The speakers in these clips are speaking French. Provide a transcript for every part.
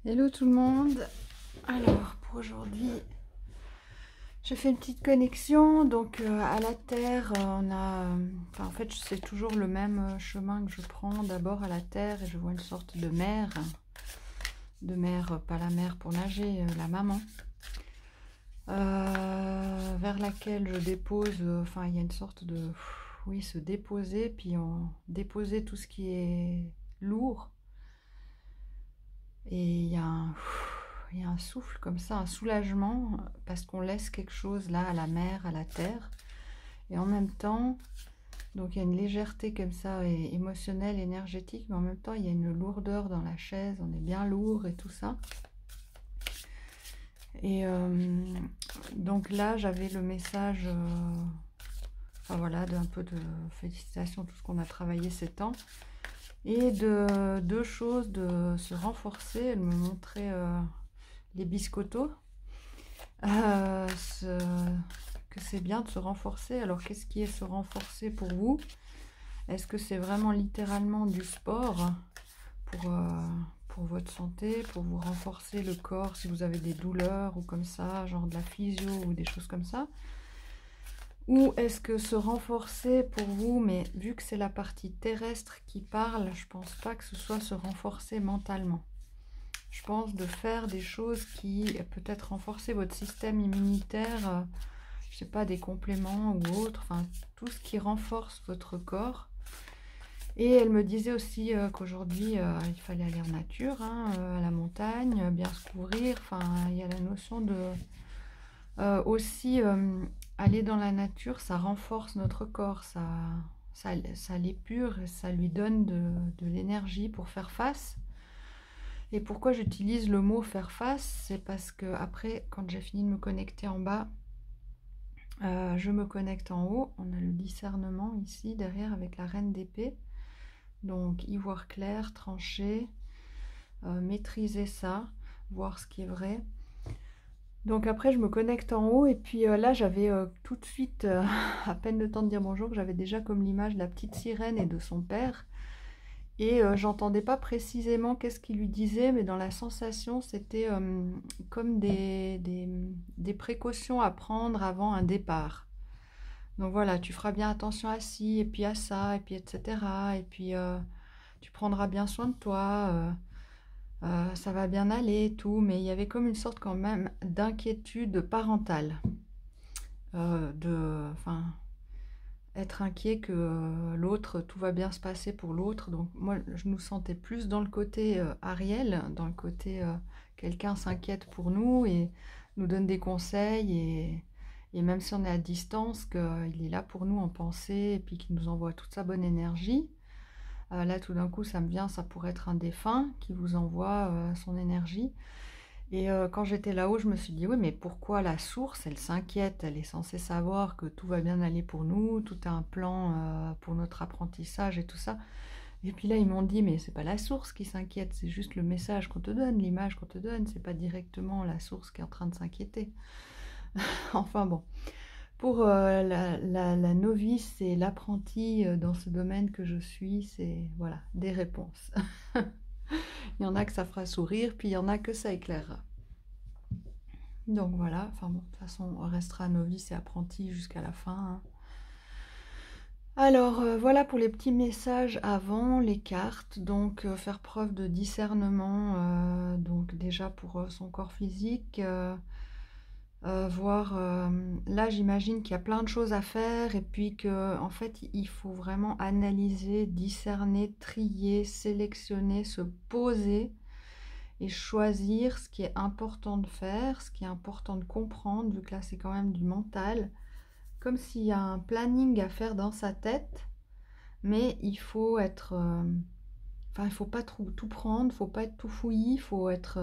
Hello tout le monde. Alors pour aujourd'hui, j'ai fait une petite connexion. Donc à la Terre, on a... enfin, en fait, c'est toujours le même chemin que je prends. D'abord à la Terre et je vois une sorte de mer. De mer, pas la mer pour nager, la maman. Vers laquelle je dépose... enfin, il y a une sorte de... oui, se déposer. Puis déposer tout ce qui est lourd. Et il y a un souffle comme ça, un soulagement, parce qu'on laisse quelque chose là, à la mer, à la terre. Et en même temps, donc il y a une légèreté comme ça, émotionnelle, énergétique, mais en même temps, il y a une lourdeur dans la chaise, on est bien lourd et tout ça. Et donc là, j'avais le message, enfin voilà, d'un peu de félicitations, tout ce qu'on a travaillé ces temps. Et de deux choses, de se renforcer. Elle me montrait les biscottos. Que c'est bien de se renforcer. Alors qu'est-ce qui est se renforcer pour vous? Est-ce que c'est vraiment littéralement du sport pour votre santé, pour vous renforcer le corps si vous avez des douleurs ou comme ça, genre de la physio ou des choses comme ça? Ou est-ce que se renforcer pour vous, mais vu que c'est la partie terrestre qui parle, je pense pas que ce soit se renforcer mentalement. Je pense de faire des choses qui peut-être renforcer votre système immunitaire, je sais pas, des compléments ou autres, enfin tout ce qui renforce votre corps. Et elle me disait aussi qu'aujourd'hui il fallait aller en nature, hein, à la montagne, bien se couvrir. Enfin, il y a la notion de aussi aller dans la nature, ça renforce notre corps, ça l'épure, ça lui donne de l'énergie pour faire face. Et pourquoi j'utilise le mot faire face? C'est parce que après, quand j'ai fini de me connecter en bas, je me connecte en haut. On a le discernement ici, derrière, avec la reine d'épée. Donc, y voir clair, trancher, maîtriser ça, voir ce qui est vrai. Donc après, je me connecte en haut. Et puis là, j'avais tout de suite, à peine le temps de dire bonjour, que j'avais déjà comme l'image de la petite sirène et de son père. Et j'entendais pas précisément qu'est-ce qu'il lui disait, mais dans la sensation, c'était comme des précautions à prendre avant un départ. Donc voilà, tu feras bien attention à ci, et puis à ça, et puis etc. Et puis tu prendras bien soin de toi, ça va bien aller et tout. Mais il y avait comme une sorte quand même d'inquiétude parentale. Enfin, être inquiet que l'autre, tout va bien se passer pour l'autre. Donc moi, je nous sentais plus dans le côté Ariel, dans le côté quelqu'un s'inquiète pour nous et nous donne des conseils et même si on est à distance, qu'il est là pour nous en pensée et puis qu'il nous envoie toute sa bonne énergie. Là, tout d'un coup, ça me vient, ça pourrait être un défunt qui vous envoie son énergie. Et quand j'étais là-haut, je me suis dit, oui, mais pourquoi la source, elle s'inquiète? Elle est censée savoir que tout va bien aller pour nous, tout est un plan pour notre apprentissage et tout ça. Et puis là, ils m'ont dit, mais c'est pas la source qui s'inquiète, c'est juste le message qu'on te donne, l'image qu'on te donne, c'est pas directement la source qui est en train de s'inquiéter. Enfin bon, pour la novice et l'apprenti dans ce domaine que je suis, c'est voilà, des réponses. Il y en a que ça fera sourire, puis il y en a que ça éclairera. Donc voilà, enfin bon, de toute façon, on restera novice et apprenti jusqu'à la fin, hein. Alors voilà pour les petits messages avant les cartes. Donc faire preuve de discernement, donc déjà pour son corps physique, voir là j'imagine qu'il y a plein de choses à faire et puis que en fait il faut vraiment analyser, discerner, trier, sélectionner, se poser et choisir ce qui est important de faire, ce qui est important de comprendre, vu que là c'est quand même du mental, comme s'il y a un planning à faire dans sa tête, mais il faut être... enfin, il faut pas tout prendre, il faut pas être tout fouillis, il faut être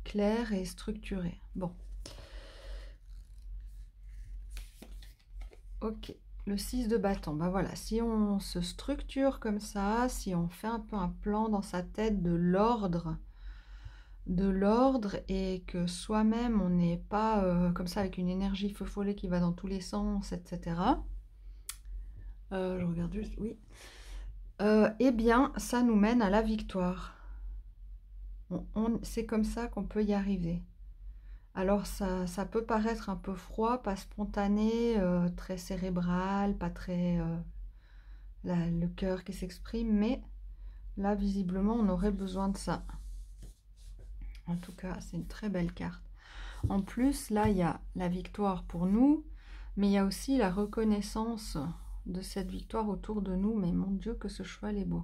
clair et structuré. Bon. Ok. Le 6 de bâton, ben voilà, si on se structure comme ça, si on fait un peu un plan dans sa tête de l'ordre et que soi-même on n'est pas comme ça avec une énergie feu follet qui va dans tous les sens, etc. Je regarde juste, oui. Eh bien, ça nous mène à la victoire. C'est comme ça qu'on peut y arriver. Alors ça peut paraître un peu froid, pas spontané, très cérébral, pas très le cœur qui s'exprime, mais là visiblement on aurait besoin de ça. En tout cas, c'est une très belle carte. En plus, là il y a la victoire pour nous, mais il y a aussi la reconnaissance de cette victoire autour de nous. Mais mon Dieu, que ce cheval est beau.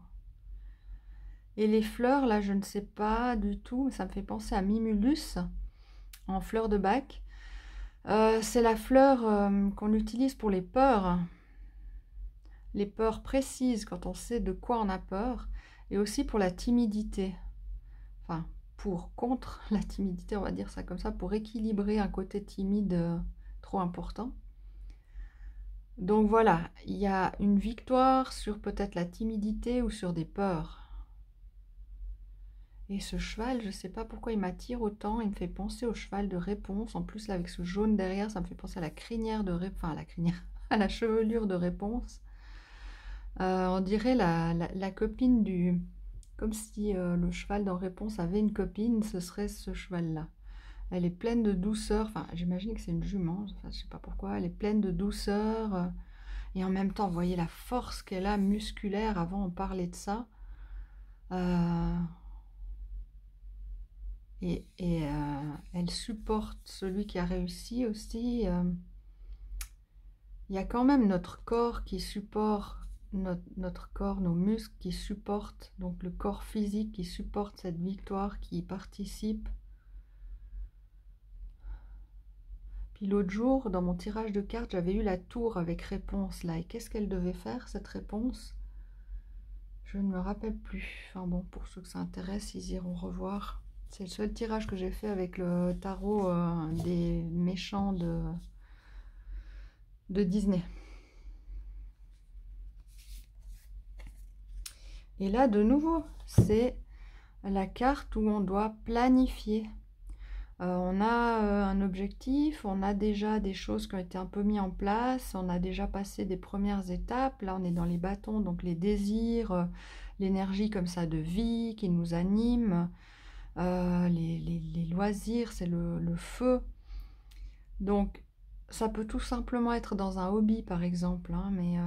Et les fleurs, là, je ne sais pas du tout, ça me fait penser à Mimulus, en fleur de bac. C'est la fleur qu'on utilise pour les peurs précises, quand on sait de quoi on a peur, et aussi pour la timidité. Enfin, contre la timidité, on va dire ça comme ça, pour équilibrer un côté timide trop important. Donc voilà, il y a une victoire sur peut-être la timidité ou sur des peurs. Et ce cheval, je ne sais pas pourquoi il m'attire autant, il me fait penser au cheval de Réponse. En plus, là, avec ce jaune derrière, ça me fait penser à la crinière de Réponse, enfin, à la crinière, à la chevelure de Réponse. On dirait la copine du... Comme si le cheval dans Réponse avait une copine, ce serait ce cheval-là. Elle est pleine de douceur, enfin, j'imagine que c'est une jument, enfin, je ne sais pas pourquoi, elle est pleine de douceur. Et en même temps, vous voyez la force qu'elle a musculaire, avant on parlait de ça. Et elle supporte celui qui a réussi aussi. Il y a quand même notre corps qui supporte, notre corps, nos muscles qui supportent, donc le corps physique qui supporte cette victoire, qui y participe. Puis l'autre jour, dans mon tirage de cartes, j'avais eu la tour avec Réponse là. Et qu'est-ce qu'elle devait faire, cette Réponse? Je ne me rappelle plus. Enfin bon, pour ceux que ça intéresse, ils iront revoir. C'est le seul tirage que j'ai fait avec le tarot des méchants de Disney. Et là, de nouveau, c'est la carte où on doit planifier. On a un objectif, on a déjà des choses qui ont été un peu mises en place, on a déjà passé des premières étapes. Là, on est dans les bâtons, donc les désirs, l'énergie comme ça de vie qui nous anime. Les loisirs, c'est le feu. Donc, ça peut tout simplement être dans un hobby, par exemple, hein, mais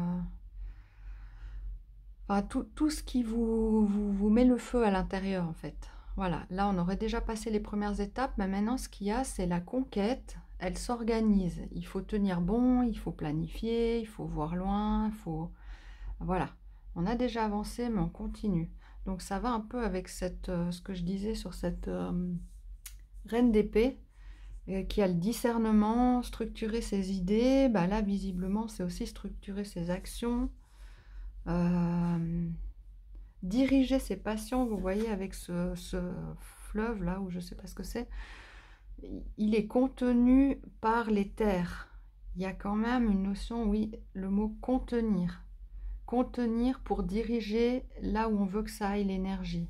enfin, tout ce qui vous met le feu à l'intérieur, en fait. Voilà, là, on aurait déjà passé les premières étapes, mais maintenant, ce qu'il y a, c'est la conquête. Elle s'organise. Il faut tenir bon, il faut planifier, il faut voir loin, il faut... Voilà, on a déjà avancé, mais on continue. Donc ça va un peu avec ce que je disais sur cette reine d'épée qui a le discernement, structurer ses idées. Bah là, visiblement, c'est aussi structurer ses actions, diriger ses passions. Vous voyez, avec ce fleuve là, où je ne sais pas ce que c'est, il est contenu par les terres. Il y a quand même une notion, oui, le mot contenir. Contenir pour diriger là où on veut que ça aille l'énergie.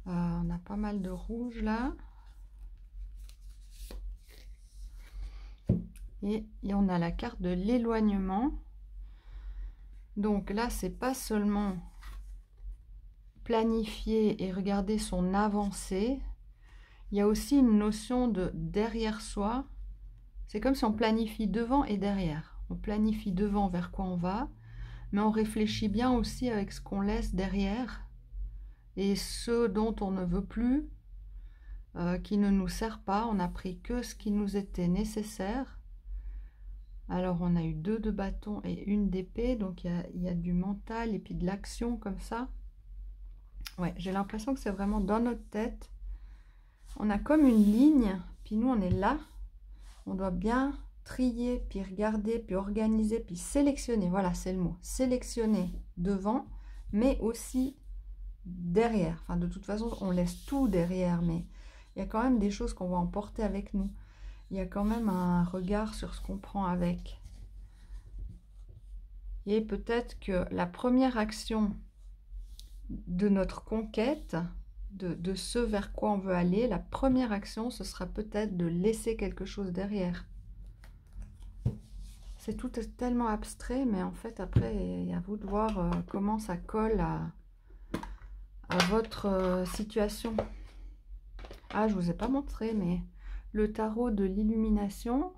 On a pas mal de rouge là. Et on a la carte de l'éloignement. Donc là, c'est pas seulement planifier et regarder son avancée. Il y a aussi une notion de derrière soi. C'est comme si on planifie devant et derrière. On planifie devant vers quoi on va, mais on réfléchit bien aussi avec ce qu'on laisse derrière et ce dont on ne veut plus, qui ne nous sert pas. On n'a pris que ce qui nous était nécessaire. Alors on a eu 2 de bâton et 1 d'épée, donc il y a du mental et puis de l'action comme ça. Ouais, j'ai l'impression que c'est vraiment dans notre tête. On a comme une ligne, puis nous on est là. On doit bien trier, puis regarder, puis organiser, puis sélectionner. Voilà, c'est le mot. Sélectionner devant, mais aussi derrière. Enfin, de toute façon, on laisse tout derrière, mais il y a quand même des choses qu'on va emporter avec nous. Il y a quand même un regard sur ce qu'on prend avec. Et peut-être que la première action de notre conquête, de ce vers quoi on veut aller, la première action, ce sera peut-être de laisser quelque chose derrière. C'est tout tellement abstrait, mais en fait, après, il y a à vous de voir comment ça colle à votre situation. Ah, je vous ai pas montré, mais le tarot de l'illumination,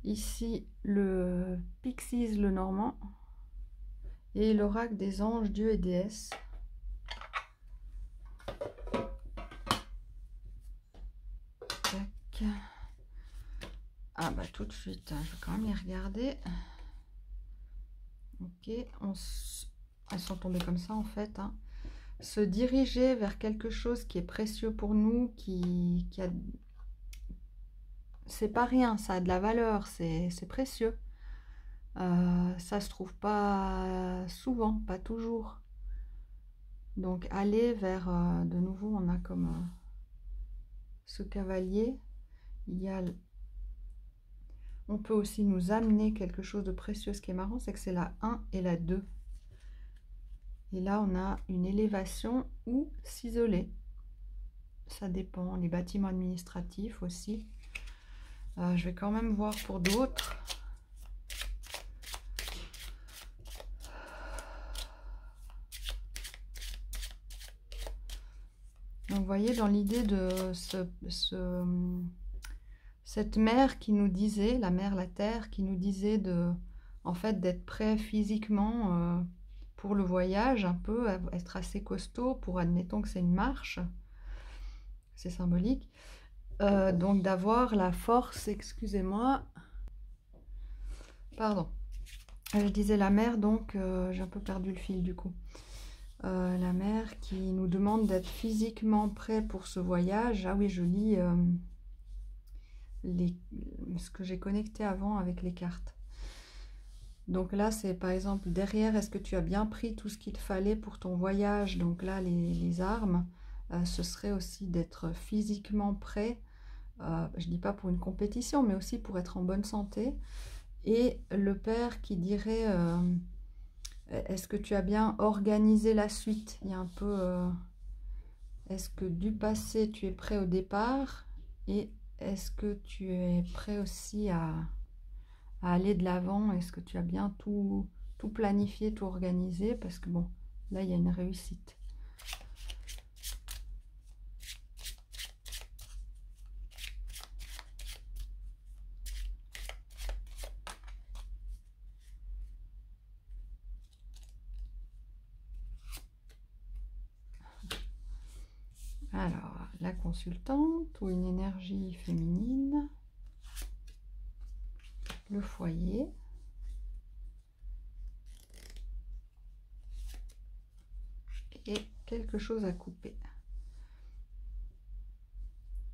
ici, le Pixies le Normand, et l'oracle des anges, dieux et déesses. Tac. Ah bah tout de suite, je vais quand même les regarder. Ok, elles sont tombées comme ça en fait. Hein. Se diriger vers quelque chose qui est précieux pour nous, qui a... C'est pas rien, ça a de la valeur, c'est précieux. Ça se trouve pas souvent, pas toujours. Donc aller vers, de nouveau, on a comme ce cavalier. Il y a, on peut aussi nous amener quelque chose de précieux. Ce qui est marrant, c'est que c'est la 1 et la 2. Et là, on a une élévation ou s'isoler. Ça dépend. Les bâtiments administratifs aussi. Je vais quand même voir pour d'autres. Donc, vous voyez, dans l'idée de cette mère qui nous disait, la mère, la terre, qui nous disait en fait, d'être prêt physiquement pour le voyage, un peu, être assez costaud pour, admettons que c'est une marche, c'est symbolique. Donc d'avoir la force, excusez-moi, pardon, je disais la mère, donc j'ai un peu perdu le fil du coup. La mère qui nous demande d'être physiquement prêt pour ce voyage. Ah oui, je lis ce que j'ai connecté avant avec les cartes. Donc là, c'est par exemple derrière, est-ce que tu as bien pris tout ce qu'il te fallait pour ton voyage? Donc là, les armes, ce serait aussi d'être physiquement prêt. Je ne dis pas pour une compétition, mais aussi pour être en bonne santé. Et le père qui dirait, est-ce que tu as bien organisé la suite? Il y a un peu, est-ce que du passé, tu es prêt au départ? Et est-ce que tu es prêt aussi à aller de l'avant? Est-ce que tu as bien tout planifié, tout organisé? Parce que bon, là, il y a une réussite. Alors, la consultante ou une énergie féminine, le foyer, et quelque chose à couper.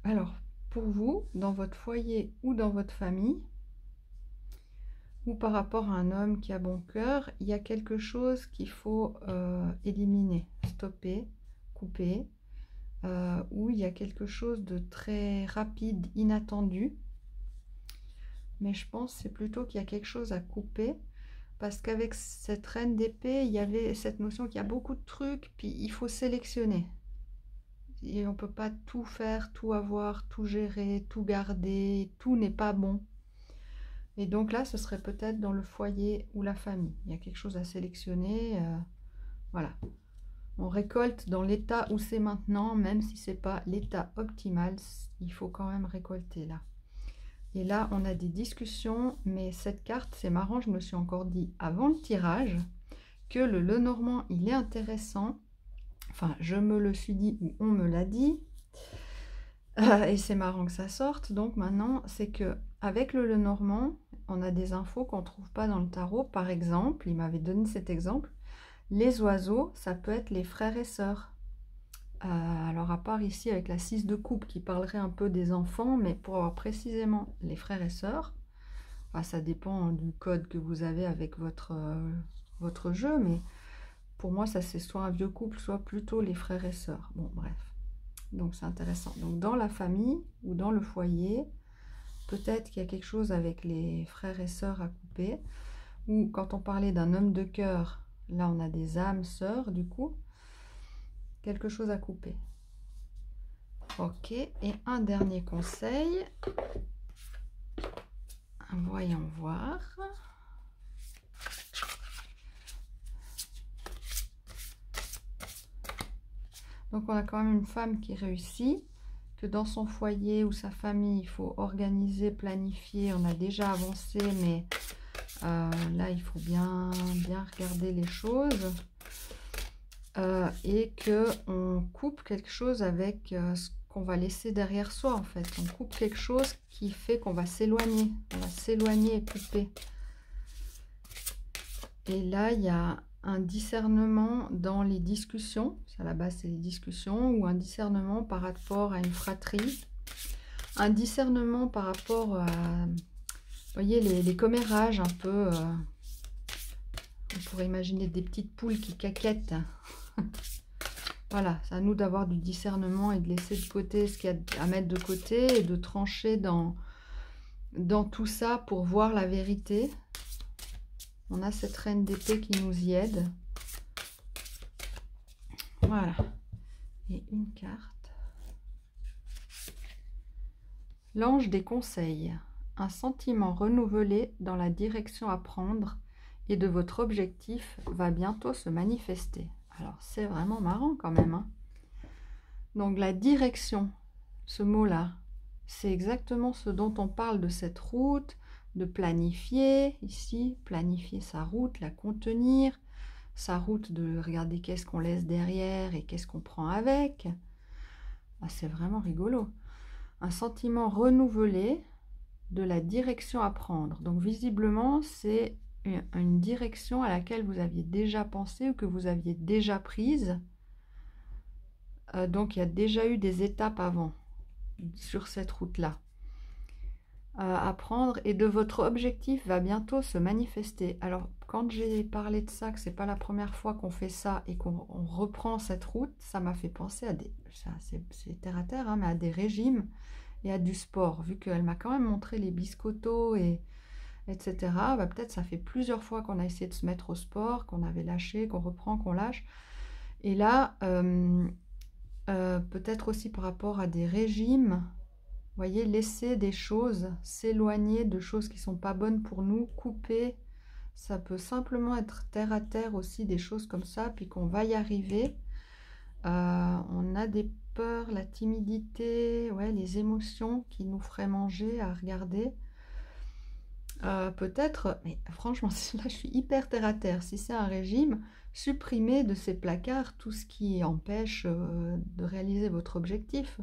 Alors, pour vous, dans votre foyer ou dans votre famille, ou par rapport à un homme qui a bon cœur, il y a quelque chose qu'il faut éliminer, stopper, couper, où il y a quelque chose de très rapide, inattendu. Mais je pense que c'est plutôt qu'il y a quelque chose à couper, parce qu'avec cette reine d'épée, il y avait cette notion qu'il y a beaucoup de trucs, puis il faut sélectionner. Et on ne peut pas tout faire, tout avoir, tout gérer, tout garder, tout n'est pas bon. Et donc là, ce serait peut-être dans le foyer ou la famille. Il y a quelque chose à sélectionner. Voilà. On récolte dans l'état où c'est maintenant, même si ce n'est pas l'état optimal, il faut quand même récolter là. Et là, on a des discussions, mais cette carte, c'est marrant, je me suis encore dit avant le tirage que le Lenormand, il est intéressant. Enfin, je me le suis dit ou on me l'a dit. Et c'est marrant que ça sorte. Donc maintenant, c'est que avec le Lenormand, on a des infos qu'on ne trouve pas dans le tarot. Par exemple, il m'avait donné cet exemple. Les oiseaux, ça peut être les frères et sœurs. Alors à part ici avec la 6 de coupe qui parlerait un peu des enfants, mais pour avoir précisément les frères et sœurs, ça dépend du code que vous avez avec votre jeu, mais pour moi ça c'est soit un vieux couple, soit plutôt les frères et sœurs. Bon bref, donc c'est intéressant. Donc dans la famille ou dans le foyer, peut-être qu'il y a quelque chose avec les frères et sœurs à couper, ou quand on parlait d'un homme de cœur, là on a des âmes sœurs du coup, quelque chose à couper. Ok, et un dernier conseil. Voyons voir. Donc on a quand même une femme qui réussit, que dans son foyer ou sa famille, il faut organiser, planifier. On a déjà avancé, mais là, il faut bien regarder les choses. Et qu'on coupe quelque chose avec ce qu'on va laisser derrière soi, en fait. On coupe quelque chose qui fait qu'on va s'éloigner. On va s'éloigner et couper. Et là, il y a un discernement dans les discussions. À la base, c'est les discussions. Ou un discernement par rapport à une fratrie. Un discernement par rapport à, vous voyez, les commérages un peu. On pourrait imaginer des petites poules qui caquettent. Voilà, c'est à nous d'avoir du discernement et de laisser de côté ce qu'il y a à mettre de côté et de trancher dans tout ça pour voir la vérité. On a cette reine d'épée qui nous y aide. Voilà. Et une carte. L'ange des conseils. Un sentiment renouvelé dans la direction à prendre et de votre objectif va bientôt se manifester. Alors, c'est vraiment marrant quand même. Hein. Donc, la direction, ce mot-là, c'est exactement ce dont on parle de cette route, de planifier, ici, planifier sa route, la contenir, sa route de regarder qu'est-ce qu'on laisse derrière et qu'est-ce qu'on prend avec. Ah, c'est vraiment rigolo. Un sentiment renouvelé de la direction à prendre. Donc, visiblement, c'est une direction à laquelle vous aviez déjà pensé ou que vous aviez déjà prise. Donc, il y a déjà eu des étapes avant sur cette route-là à prendre et de votre objectif va bientôt se manifester. Alors, quand j'ai parlé de ça, que c'est pas la première fois qu'on fait ça et qu'on reprend cette route, ça m'a fait penser à des... C'est terre à terre, hein, mais à des régimes et à du sport. Vu qu'elle m'a quand même montré les biscottos et etc. Bah, peut-être ça fait plusieurs fois qu'on a essayé de se mettre au sport, qu'on avait lâché, qu'on reprend, qu'on lâche. Et là, peut-être aussi par rapport à des régimes, vous voyez, laisser des choses, s'éloigner de choses qui ne sont pas bonnes pour nous, couper. Ça peut simplement être terre à terre aussi, des choses comme ça, puis qu'on va y arriver. On a des peurs, la timidité, ouais, les émotions qui nous feraient manger à regarder. Peut-être, mais franchement, là je suis hyper terre à terre. Si c'est un régime, supprimez de ces placards tout ce qui empêche de réaliser votre objectif.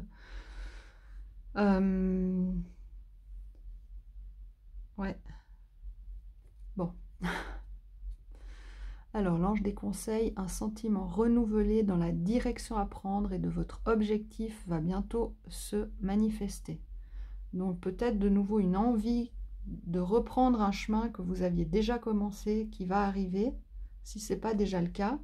Ouais. Bon. Alors, l'ange des conseils, un sentiment renouvelé dans la direction à prendre et de votre objectif va bientôt se manifester. Donc, peut-être de nouveau une envie de reprendre un chemin que vous aviez déjà commencé, qui va arriver, si ce n'est pas déjà le cas.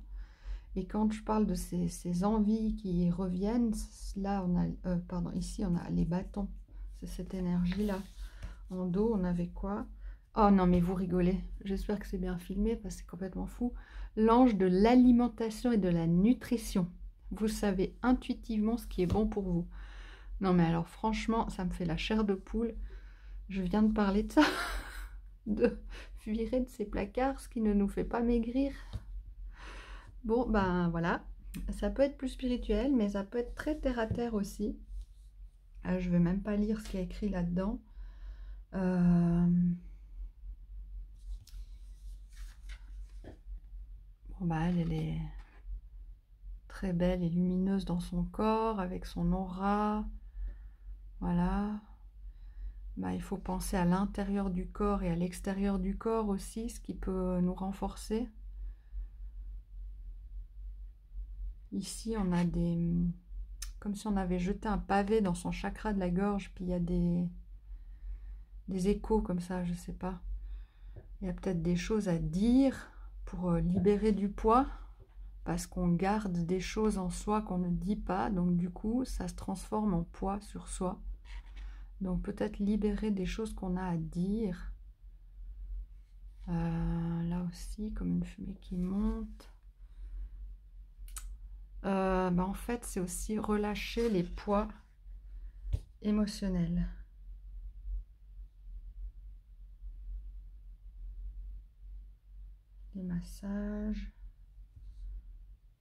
Et quand je parle de ces envies qui reviennent, là, on a, pardon, ici, on a les bâtons. C'est cette énergie-là. En dos, on avait quoi? Oh non, mais vous rigolez. J'espère que c'est bien filmé parce que c'est complètement fou. L'ange de l'alimentation et de la nutrition. Vous savez intuitivement ce qui est bon pour vous. Non, mais alors franchement, ça me fait la chair de poule. Je viens de parler de ça. De virer de ces placards, ce qui ne nous fait pas maigrir. Bon, ben voilà. Ça peut être plus spirituel, mais ça peut être très terre à terre aussi. Je vais même pas lire ce qu'il y a écrit là-dedans. Bon, bah elle est très belle et lumineuse dans son corps, avec son aura. Voilà. Bah, il faut penser à l'intérieur du corps et à l'extérieur du corps aussi, ce qui peut nous renforcer. Ici, on a des... comme si on avait jeté un pavé dans son chakra de la gorge, puis il y a des échos comme ça, je sais pas. Il y a peut-être des choses à dire pour libérer du poids, parce qu'on garde des choses en soi qu'on ne dit pas, donc du coup, ça se transforme en poids sur soi. Donc peut-être libérer des choses qu'on a à dire. Là aussi, comme une fumée qui monte. En fait, c'est aussi relâcher les poids émotionnels. les massages,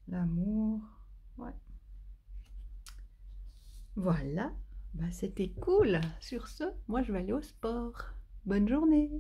l'amour. Ouais. Voilà, bah, c'était cool. Sur ce, moi je vais aller au sport. Bonne journée.